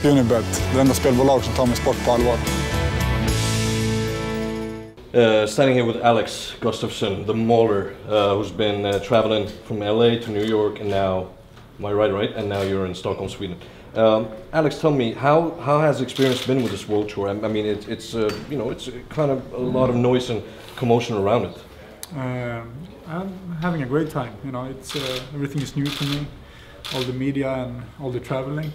Unibet, det enda spelbolag som tar min sport på allvar. Standing here with Alex Gustafsson, the mauler, who's been traveling from LA to New York, and now, am I right? And now you're in Stockholm, Sweden. Alex, tell me, how has the experience been with this world tour? I mean, it's kind of a lot of noise and commotion around it. I'm having a great time. You know, it's everything is new to me, all the media and all the traveling.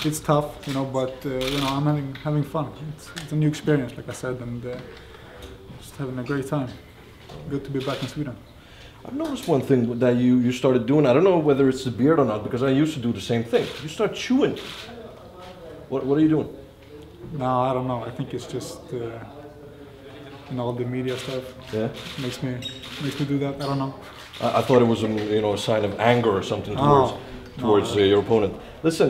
It's tough, you know, but I'm having fun. It's a new experience, like I said, and just having a great time. Good to be back in Sweden. I've noticed one thing that you started doing. I don't know whether it's the beard or not, because I used to do the same thing. You start chewing. What are you doing? No, I don't know. I think it's just all the media stuff. Yeah, makes me do that. I don't know. I thought it was a sign of anger or something towards your opponent. Listen,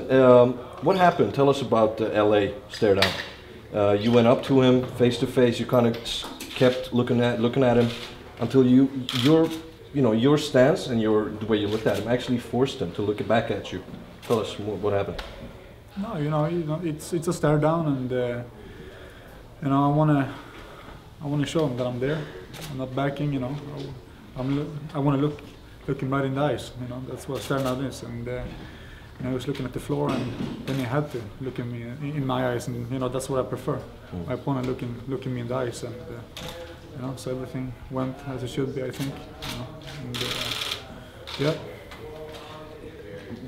what happened? Tell us about LA stare down. You went up to him face to face. You kind of kept looking at him until your stance and the way you looked at him actually forced him to look back at you. Tell us what happened. No, it's a stare down, and I wanna show him that I'm there. I'm not backing. I want to look him right in the eyes. You know, that's what stare down is. And I was looking at the floor, and then he had to look at me in my eyes, and that's what I prefer. My opponent looking me in the eyes, and so everything went as it should be, I think. Yeah.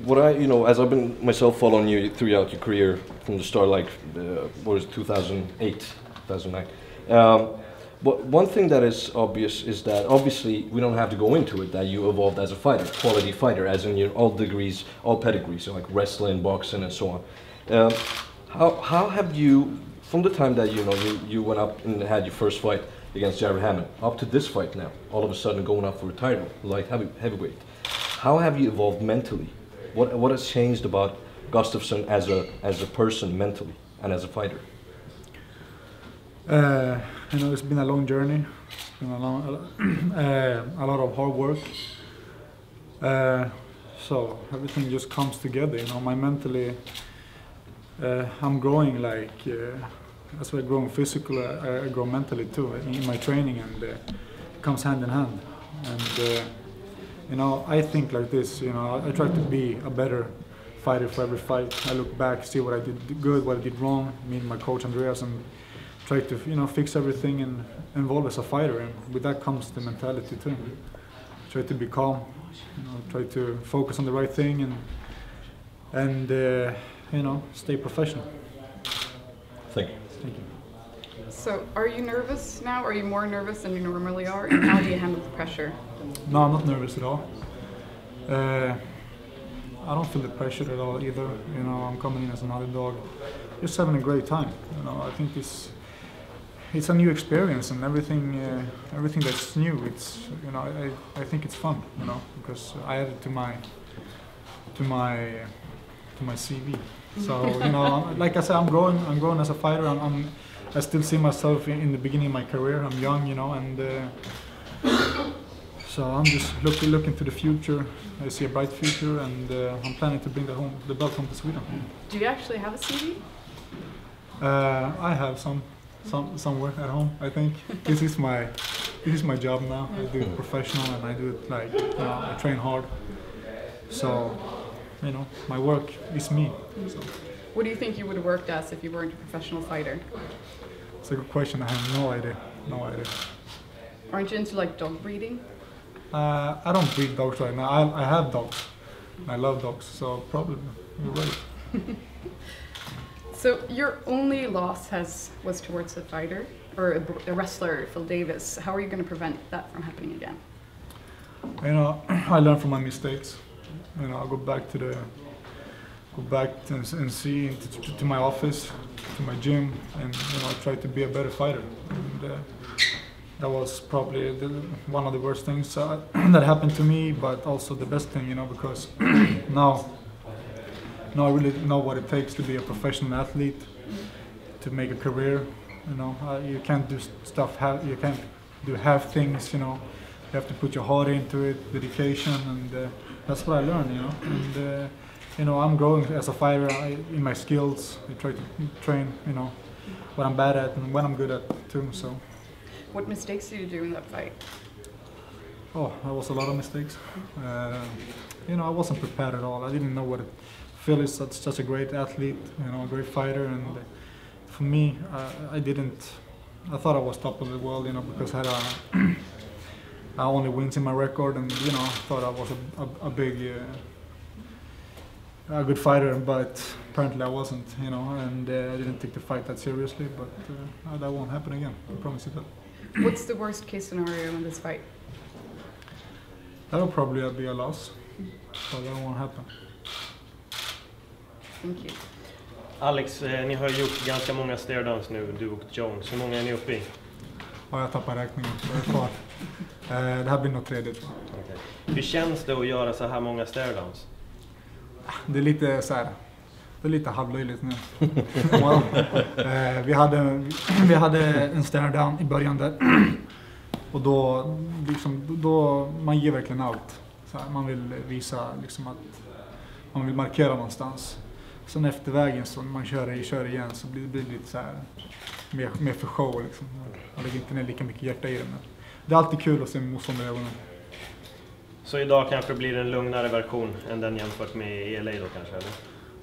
What as I've been myself following you throughout your career from the start, like 2008, 2009. But one thing that is obvious is that obviously we don't have to go into it, that you evolved as a fighter, quality fighter, as in all degrees, all pedigrees, like wrestling, boxing, and so on. How have you, from the time that you went up and had your first fight against Jared Hammond, up to this fight now, all of a sudden going up for a title, like heavyweight, how have you evolved mentally? What has changed about Gustafsson as a person mentally and as a fighter? It's been a long journey. It's been a lot of hard work. So everything just comes together. My mentally, I'm growing as we're growing physically, I grow mentally too in my training, and it comes hand in hand. And I think like this. I try to be a better fighter for every fight. I look back, see what I did good, what I did wrong. Me and my coach Andreas, and try to fix everything and evolve as a fighter, and with that comes the mentality too. Try to be calm, try to focus on the right thing, and stay professional. Thank you. Thank you. So, are you nervous now? Are you more nervous than you normally are? And how do you handle the pressure? No, I'm not nervous at all. I don't feel the pressure at all either. I'm coming in as an underdog, just having a great time. I think it's a new experience, and everything that's new. I think it's fun, because I added to my CV. So like I said, I'm growing as a fighter. I still see myself in the beginning of my career. I'm young, and so I'm just looking to the future. I see a bright future, and I'm planning to bring the belt home to Sweden. Do you actually have a CV? I have somewhere at home. I think this is my job now. I do it professional, and I do it I train hard. So my work is me. So. What do you think you would have worked as if you weren't a professional fighter? It's a good question. I have no idea. Aren't you into dog breeding? I don't breed dogs right now. I have dogs. I love dogs, so probably you're right. So your only loss was towards a fighter or a wrestler, Phil Davis. How are you going to prevent that from happening again? I learn from my mistakes. I'll go back and see to my office, to my gym, and try to be a better fighter. And that was probably one of the worst things that happened to me, but also the best thing, because now I really know what it takes to be a professional athlete, to make a career. You can't do stuff. You can't do half things. You have to put your heart into it, dedication, and that's what I learned. And I'm growing as a fighter in my skills. I try to train, what I'm bad at and what I'm good at too. So. What mistakes did you do in that fight? Oh, there was a lot of mistakes. I wasn't prepared at all. I didn't know what it feels. Is such a great athlete, a great fighter, and for me, I thought I was top of the world, because I had only wins in my record, and I thought I was a good fighter, but apparently I wasn't, and I didn't take the fight that seriously. But that won't happen again. I promise you that. What's the worst case scenario in this fight? That'll probably be a loss, but that won't happen. Thank you. Alex, ni har gjort ganska många staredowns nu, du och Jones. Hur många är ni uppe i? Ja, jag tappar räkningen. Kvar. Det här blir nog tredje. Okay. Hur känns det att göra så här många staredowns? Det är lite så här. Det är lite halvlöjligt nu. Vi hade en staredown i början där. Och då man ger verkligen allt. Så här, man vill visa att man vill markera någonstans. Sen efter vägen så man kör igen så blir det lite så här mer för show liksom. Man lägger inte ner lika mycket hjärta i det. Men det är alltid kul att se motståndare i ögonen. Så idag kanske blir det en lugnare version än den jämfört med LA då kanske, eller?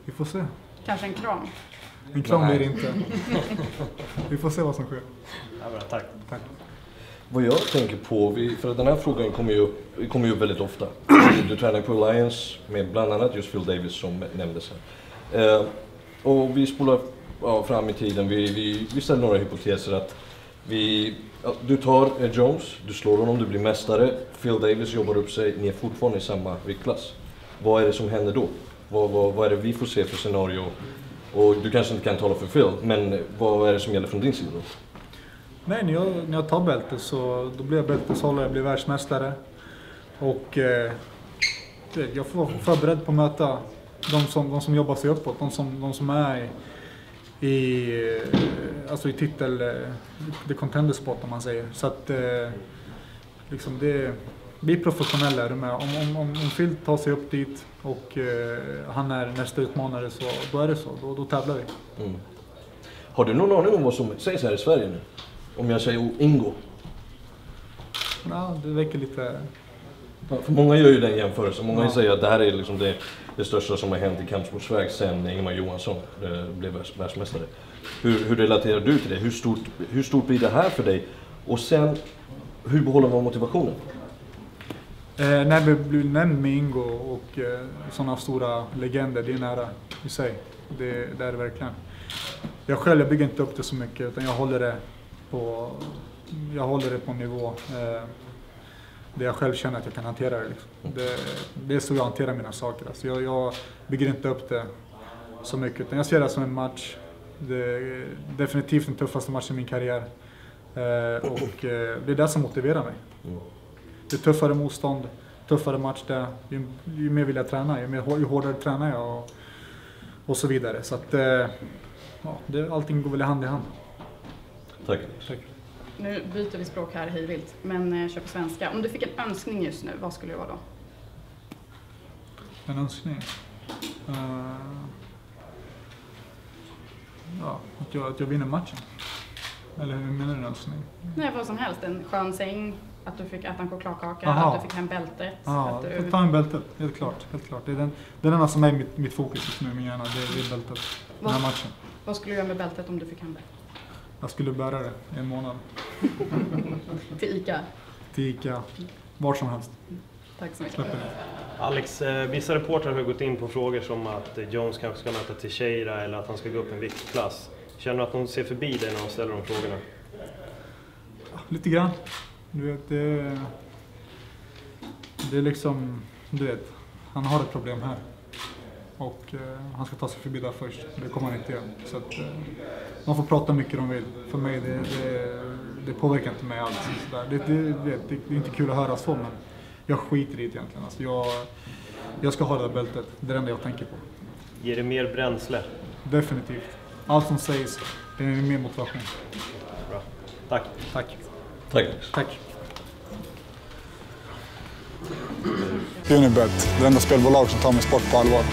Vi får se. Kanske en kram? En kram blir det inte. Vi får se vad som sker. Ja, bra, tack. Vad jag tänker på, för att den här frågan kommer ju upp väldigt ofta. Du tränar på Alliance med bland annat just Phil Davis som nämndes här. Och vi spolar fram i tiden, vi ställer några hypoteser att du tar Jones, du slår honom, du blir mästare. Phil Davis jobbar upp sig, ni är fortfarande i samma viktklass. Vad är det som händer då? Vad är det vi får se för scenario? Och du kanske inte kan tala för Phil, men vad är det som gäller från din sida då? Nej, när jag tar bälte så då blir jag bälteshållare, jag blir världsmästare. Och jag får vara förberedd på att möta de som jobbar sig uppåt, de som är i titel, det contender spot om man säger. Så att det blir professionella med. Om Phil tar sig upp dit och han är nästa utmanare så då är det så, då tävlar vi. Mm. Har du någon aning om vad som sägs här i Sverige nu? Om jag säger Ingo? Ja, det väcker lite... Ja, för många gör ju den jämförelsen. Många säger att det här är liksom det största som har hänt i kampsportsväg sen Ingemar Johansson blev världsmästare. Hur relaterar du till det? Hur stort blir det här för dig? Och sen, hur behåller man motivationen? När vi blir nämnd med Ingo och sådana stora legender, det är nära i sig. Det är det verkligen. Jag bygger inte upp det så mycket utan jag håller det på en nivå där jag själv känner att jag kan hantera det. Liksom. Det är så jag hanterar mina saker. Alltså jag bygger inte upp det så mycket utan jag ser det som en match. Det är definitivt den tuffaste matchen i min karriär. Och det är det som motiverar mig. Det är tuffare motstånd, tuffare match där. Ju mer vill jag träna, ju hårdare tränar jag och så vidare. Så att allting går väl hand i hand. Tack. Nu byter vi språk här hejvilt, men kör på svenska. Om du fick en önskning just nu, vad skulle det vara då? En önskning? Att jag vinner matchen. Eller hur menar du en önskning? Nej, vad som helst. En skön säng, att du fick äta en chokladkaka, att du fick hem bältet. Ja, ta hem bältet, helt klart. Det är den enda som är mitt fokus just nu i min hjärna, det är bältet. Den här matchen. Vad skulle du göra med bältet om du fick hem det? Jag skulle bära det i en månad. Till Ica? Till Ica, var som helst. Tack så mycket. Alex, vissa reportrar har gått in på frågor som att Jones kanske ska möta Teixeira eller att han ska gå upp en viktklass. Känner du att de ser förbi dig när de ställer de frågorna? Lite grann. Du vet, det är liksom, du vet, han har ett problem här. Och han ska ta sig förbi där först. Det kommer han inte göra. Så att de får prata mycket de vill. För mig, det påverkar inte mig alls. Det är inte kul att höra så, men jag skiter i det egentligen. Alltså jag ska ha det där bältet. Det är det enda jag tänker på. Ger det mer bränsle? Definitivt. Allt som sägs, det är mer motivation. Bra. Tack. Tack. Unibet, det enda spelbolag som tar min sport på allvar.